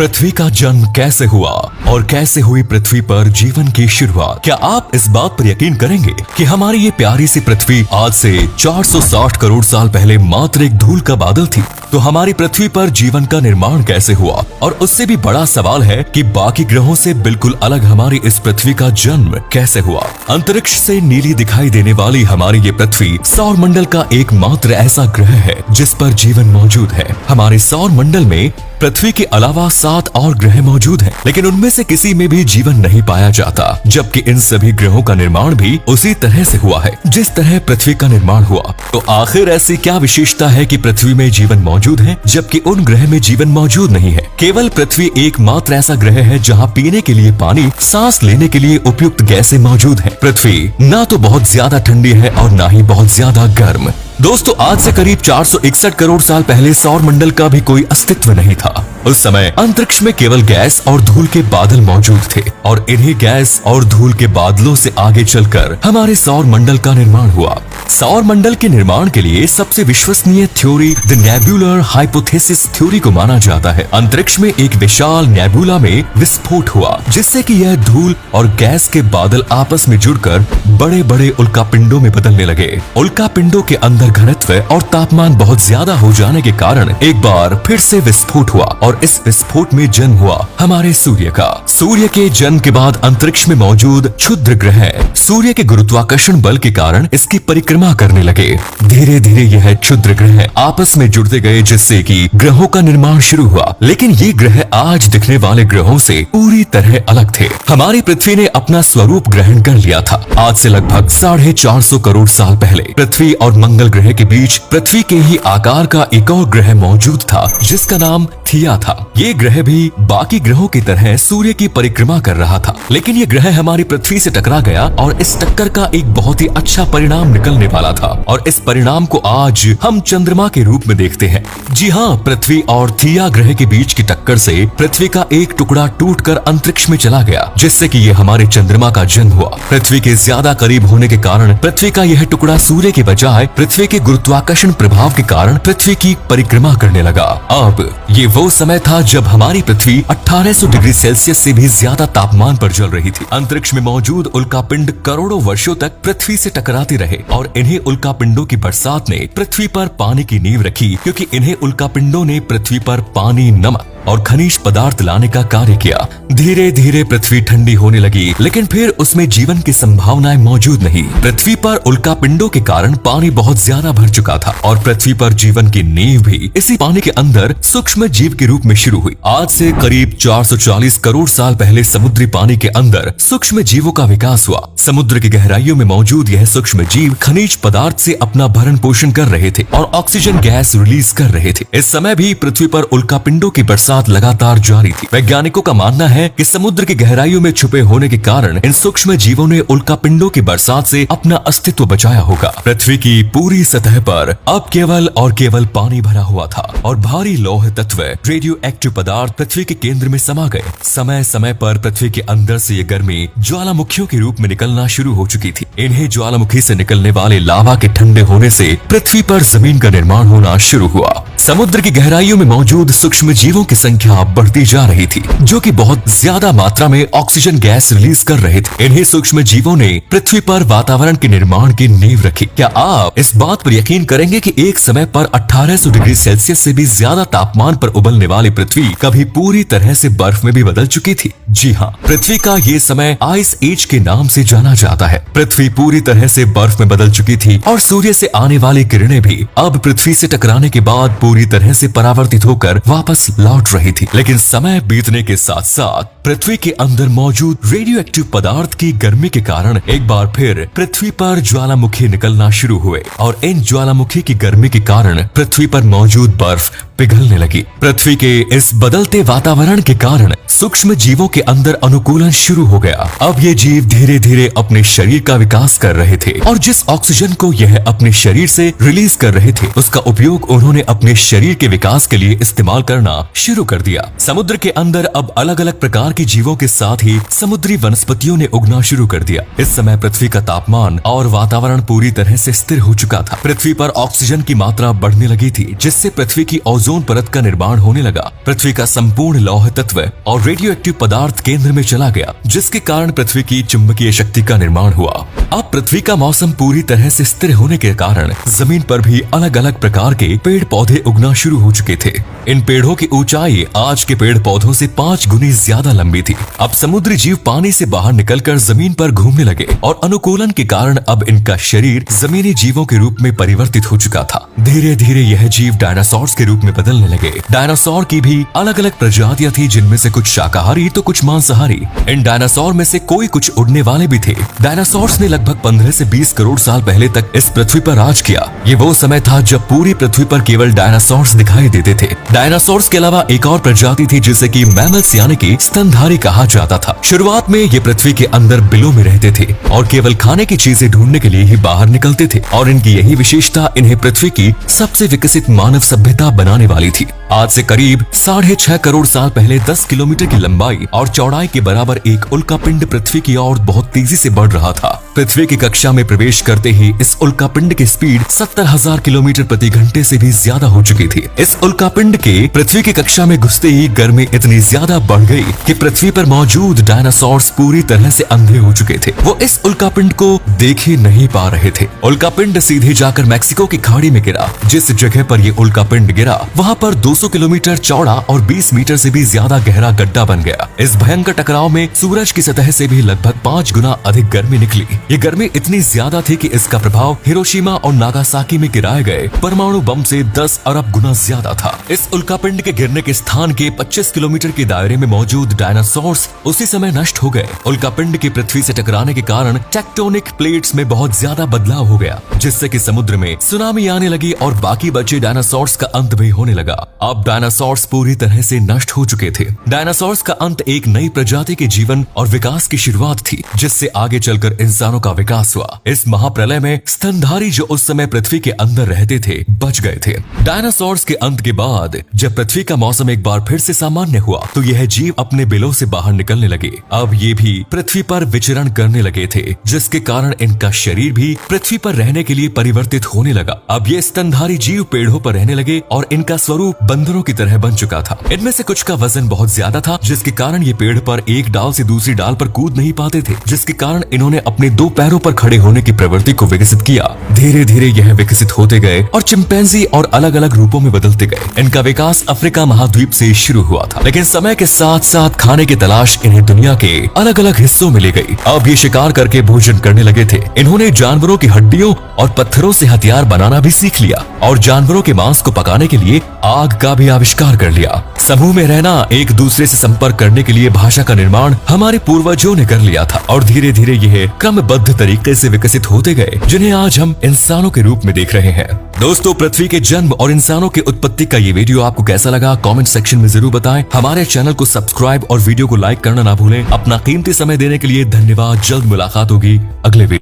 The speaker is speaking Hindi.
पृथ्वी का जन्म कैसे हुआ और कैसे हुई पृथ्वी पर जीवन की शुरुआत। क्या आप इस बात पर यकीन करेंगे कि हमारी ये प्यारी सी पृथ्वी आज से 460 करोड़ साल पहले मात्र एक धूल का बादल थी? तो हमारी पृथ्वी पर जीवन का निर्माण कैसे हुआ? और उससे भी बड़ा सवाल है कि बाकी ग्रहों से बिल्कुल अलग हमारी इस पृथ्वी का जन्म कैसे हुआ? अंतरिक्ष से नीली दिखाई देने वाली हमारी ये पृथ्वी सौर मंडल का एकमात्र ऐसा ग्रह है जिस पर जीवन मौजूद है। हमारे सौर मंडल में पृथ्वी के अलावा 7 और ग्रह मौजूद हैं, लेकिन उनमें से किसी में भी जीवन नहीं पाया जाता, जबकि इन सभी ग्रहों का निर्माण भी उसी तरह से हुआ है जिस तरह पृथ्वी का निर्माण हुआ। तो आखिर ऐसी क्या विशेषता है कि पृथ्वी में जीवन मौजूद है जबकि उन ग्रह में जीवन मौजूद नहीं है? केवल पृथ्वी एकमात्र ऐसा ग्रह है जहाँ पीने के लिए पानी, सांस लेने के लिए उपयुक्त गैसें मौजूद है। पृथ्वी ना तो बहुत ज्यादा ठंडी है और ना ही बहुत ज्यादा गर्म। दोस्तों, आज से करीब 461 करोड़ साल पहले सौर मंडल का भी कोई अस्तित्व नहीं था। उस समय अंतरिक्ष में केवल गैस और धूल के बादल मौजूद थे और इन्हीं गैस और धूल के बादलों से आगे चलकर हमारे सौर मंडल का निर्माण हुआ। सौर मंडल के निर्माण के लिए सबसे विश्वसनीय theory the nebular hypothesis theory को माना जाता है। अंतरिक्ष में एक विशाल नेबुला में विस्फोट हुआ जिससे कि यह धूल और गैस के बादल आपस में जुड़कर बड़े बड़े उल्कापिंडों में बदलने लगे। उल्कापिंडों के अंदर घनत्व और तापमान बहुत ज्यादा हो जाने के कारण एक बार फिर से विस्फोट हुआ और इस विस्फोट में जन्म हुआ हमारे सूर्य का। सूर्य के जन्म के बाद अंतरिक्ष में मौजूद क्षुद्र ग्रह सूर्य के गुरुत्वाकर्षण बल के कारण इसकी परिक्रमा करने लगे। धीरे धीरे यह क्षुद्र ग्रह आपस में जुड़ते गए जिससे कि ग्रहों का निर्माण शुरू हुआ। लेकिन ये ग्रह आज दिखने वाले ग्रहों से पूरी तरह अलग थे। हमारी पृथ्वी ने अपना स्वरूप ग्रहण कर लिया था। आज से लगभग 450 करोड़ साल पहले पृथ्वी और मंगल ग्रह के बीच पृथ्वी के ही आकार का एक और ग्रह मौजूद था जिसका नाम थिया था। ये ग्रह भी बाकी ग्रहों की तरह सूर्य की परिक्रमा कर रहा था, लेकिन ये ग्रह हमारी पृथ्वी से टकरा गया और इस टक्कर का एक बहुत ही अच्छा परिणाम निकलने वाला था और इस परिणाम को आज हम चंद्रमा के रूप में देखते हैं। जी हाँ, पृथ्वी और थिया ग्रह के बीच की टक्कर से पृथ्वी का एक टुकड़ा टूटकर अंतरिक्ष में चला गया जिससे कि ये हमारे चंद्रमा का जन्म हुआ। पृथ्वी के ज्यादा करीब होने के कारण पृथ्वी का यह टुकड़ा सूर्य के बजाय पृथ्वी के गुरुत्वाकर्षण प्रभाव के कारण पृथ्वी की परिक्रमा करने लगा। अब ये वो समय था जब हमारी पृथ्वी 1800 डिग्री सेल्सियस से भी ज्यादा तापमान पर जल रही थी। अंतरिक्ष में मौजूद उल्कापिंड करोड़ों वर्षों तक पृथ्वी से टकराते रहे और इन्हीं उल्कापिंडों की बरसात ने पृथ्वी पर पानी की नींव रखी, क्योंकि इन्हीं उल्कापिंडों ने पृथ्वी पर पानी, नमक और खनिज पदार्थ लाने का कार्य किया। धीरे धीरे पृथ्वी ठंडी होने लगी, लेकिन फिर उसमें जीवन की संभावनाएं मौजूद नहीं। पृथ्वी पर उल्कापिंडों के कारण पानी बहुत ज्यादा भर चुका था और पृथ्वी पर जीवन की नींव भी इसी पानी के अंदर सूक्ष्म जीव के रूप में शुरू हुई। आज से करीब 440 करोड़ साल पहले समुद्री पानी के अंदर सूक्ष्म जीवों का विकास हुआ। समुद्र की गहराइयों में मौजूद यह सूक्ष्म जीव खनिज पदार्थ से अपना भरण पोषण कर रहे थे और ऑक्सीजन गैस रिलीज कर रहे थे। इस समय भी पृथ्वी पर उल्कापिंडों की बरसात लगातार जारी थी। वैज्ञानिकों का मानना है कि समुद्र की गहराइयों में छुपे होने के कारण इन सूक्ष्म जीवों ने उल्कापिंडों की बरसात से अपना अस्तित्व बचाया होगा। पृथ्वी की पूरी सतह पर अब केवल और केवल पानी भरा हुआ था और भारी लौह तत्व, रेडियो एक्टिव पदार्थ पृथ्वी के केंद्र में समा गए। समय समय पर पृथ्वी के अंदर से ये गर्मी ज्वालामुखियों के रूप में निकलना शुरू हो चुकी थी। इन्हें ज्वालामुखी से निकलने वाले लावा के ठंडे होने से पृथ्वी पर जमीन का निर्माण होना शुरू हुआ। समुद्र की गहराइयों में मौजूद सूक्ष्म जीवों की संख्या बढ़ती जा रही थी, जो कि बहुत ज्यादा मात्रा में ऑक्सीजन गैस रिलीज कर रहे थे। इन्हीं सूक्ष्म जीवों ने पृथ्वी पर वातावरण के निर्माण की नींव रखी। क्या आप इस बात पर यकीन करेंगे कि एक समय पर 1800 डिग्री सेल्सियस से भी ज्यादा तापमान पर उबलने वाली पृथ्वी कभी पूरी तरह से बर्फ में भी बदल चुकी थी? जी हाँ, पृथ्वी का ये समय आइस एज के नाम से जाना जाता है। पृथ्वी पूरी तरह से बर्फ में बदल चुकी थी और सूर्य से आने वाली किरणें भी अब पृथ्वी से टकराने के बाद पूरी तरह से परावर्तित होकर वापस लौट रही थी। लेकिन समय बीतने के साथ साथ पृथ्वी के अंदर मौजूद रेडियो एक्टिव पदार्थ की गर्मी के कारण एक बार फिर पृथ्वी पर ज्वालामुखी निकलना शुरू हुए और इन ज्वालामुखी की गर्मी के कारण पृथ्वी पर मौजूद बर्फ पिघलने लगी। पृथ्वी के इस बदलते वातावरण के कारण सूक्ष्म जीवों के अंदर अनुकूलन शुरू हो गया। अब ये जीव धीरे धीरे अपने शरीर का विकास कर रहे थे और जिस ऑक्सीजन को यह अपने शरीर से रिलीज कर रहे थे उसका उपयोग उन्होंने अपने शरीर के विकास के लिए इस्तेमाल करना शुरू कर दिया। समुद्र के अंदर अब अलग अलग प्रकार के जीवों के साथ ही समुद्री वनस्पतियों ने उगना शुरू कर दिया। इस समय पृथ्वी का तापमान और वातावरण पूरी तरह से स्थिर हो चुका था। पृथ्वी पर ऑक्सीजन की मात्रा बढ़ने लगी थी जिससे पृथ्वी की ओजोन ओजोन परत का निर्माण होने लगा। पृथ्वी का संपूर्ण लौह तत्व और रेडियो एक्टिव पदार्थ केंद्र में चला गया, जिसके कारण पृथ्वी की चुंबकीय शक्ति का निर्माण हुआ। अब पृथ्वी का मौसम पूरी तरह से स्थिर होने के कारण जमीन पर भी अलग अलग प्रकार के पेड़ पौधे उगना शुरू हो चुके थे। इन पेड़ों की ऊंचाई आज के पेड़ पौधों से 5 गुनी ज्यादा लंबी थी। अब समुद्री जीव पानी से बाहर निकलकर जमीन पर घूमने लगे और अनुकूलन के कारण अब इनका शरीर जमीनी जीवों के रूप में परिवर्तित हो चुका था। धीरे धीरे यह जीव डायनासोर्स के रूप में बदलने लगे। डायनासोर की भी अलग अलग प्रजातियां थी, जिनमें से कुछ शाकाहारी तो कुछ मांसाहारी। इन डायनासोर में से कोई कुछ उड़ने वाले भी थे। डायनासोर्स ने लगभग 15 से 20 करोड़ साल पहले तक इस पृथ्वी पर राज किया। ये वो समय था जब पूरी पृथ्वी पर केवल डायनासोर्स दिखाई देते थे। डायनासोर्स के अलावा एक और प्रजाति थी जिसे कि मैमल्स यानी कि स्तनधारी कहा जाता था। शुरुआत में ये पृथ्वी के अंदर बिलों में रहते थे और केवल खाने की चीजें ढूंढने के लिए ही बाहर निकलते थे, और इनकी यही विशेषता इन्हें पृथ्वी की सबसे विकसित मानव सभ्यता बनाने वाली थी। आज से करीब 6.5 करोड़ साल पहले 10 किलोमीटर की लंबाई और चौड़ाई के बराबर एक उल्कापिंड पृथ्वी की ओर बहुत तेजी से बढ़ रहा था। पृथ्वी की कक्षा में प्रवेश करते ही इस उल्कापिंड की स्पीड 70,000 किलोमीटर प्रति घंटे से भी ज्यादा हो चुकी थी। इस उल्कापिंड के पृथ्वी की कक्षा में घुसते ही गर्मी इतनी ज्यादा बढ़ गई कि पृथ्वी पर मौजूद डायनासोर्स पूरी तरह से अंधे हो चुके थे। वो इस उल्कापिंड को देख ही नहीं पा रहे थे। उल्कापिंड सीधे जाकर मैक्सिको की खाड़ी में गिरा। जिस जगह पर ये उल्कापिंड गिरा वहाँ पर 200 किलोमीटर चौड़ा और 20 मीटर से भी ज्यादा गहरा गड्ढा बन गया। इस भयंकर टकराव में सूरज की सतह से भी लगभग 5 गुना अधिक गर्मी निकली। ये गर्मी इतनी ज्यादा थी कि इसका प्रभाव हिरोशिमा और नागासाकी में गिराए गए परमाणु बम से 10 अरब गुना ज्यादा था। इस उल्कापिंड के गिरने के स्थान के 25 किलोमीटर के दायरे में मौजूद डायनासोर्स उसी समय नष्ट हो गए। उल्कापिंड की पृथ्वी से टकराने के कारण टेक्टोनिक प्लेट्स में बहुत ज्यादा बदलाव हो गया, जिससे कि समुद्र में सुनामी आने लगी और बाकी बचे डायनासोर्स का अंत भी होने लगा। अब डायनासोर्स पूरी तरह से नष्ट हो चुके थे। डायनासोर्स का अंत एक नई प्रजाति के जीवन और विकास की शुरुआत थी, जिससे आगे चलकर इंसानों का विकास हुआ। इस महाप्रलय में स्तनधारी जो उस समय पृथ्वी के अंदर रहते थे बच गए थे। डायनासोर्स के अंत के बाद जब पृथ्वी का मौसम एक बार फिर से सामान्य हुआ तो यह जीव अपने बिलों से बाहर निकलने लगे। अब ये भी पृथ्वी पर विचरण करने लगे थे, जिसके कारण इनका शरीर भी पृथ्वी पर रहने के लिए परिवर्तित होने लगा। अब ये स्तनधारी जीव पेड़ों पर रहने लगे और इनका स्वरूप बंदरों की तरह बन चुका था। इनमें से कुछ का वजन बहुत ज्यादा था, जिसके कारण ये पेड़ पर एक डाल से दूसरी डाल पर कूद नहीं पाते थे, जिसके कारण इन्होंने अपने 2 पैरों पर खड़े होने की प्रवृत्ति को विकसित किया। धीरे धीरे यह विकसित होते गए और चिंपैंजी और अलग अलग रूपों में बदलते गए। इनका विकास अफ्रीका महाद्वीप से शुरू हुआ था, लेकिन समय के साथ साथ खाने की तलाश इन्हें दुनिया के अलग अलग हिस्सों में ले गई। अब ये शिकार करके भोजन करने लगे थे। इन्होंने जानवरों की हड्डियों और पत्थरों से हथियार बनाना भी सीख लिया और जानवरों के मांस को पकाने के लिए आग का भी आविष्कार कर लिया। समूह में रहना, एक दूसरे से संपर्क करने के लिए भाषा का निर्माण हमारे पूर्वजों ने कर लिया था और धीरे धीरे यह क्रमबद्ध तरीके से विकसित होते गए, जिन्हें आज हम इंसानों के रूप में देख रहे हैं। दोस्तों, पृथ्वी के जन्म और इंसानों की उत्पत्ति का ये वीडियो आपको कैसा लगा कमेंट सेक्शन में जरूर बताएं। हमारे चैनल को सब्सक्राइब और वीडियो को लाइक करना ना भूलें। अपना कीमती समय देने के लिए धन्यवाद। जल्द मुलाकात होगी अगले वीडियो।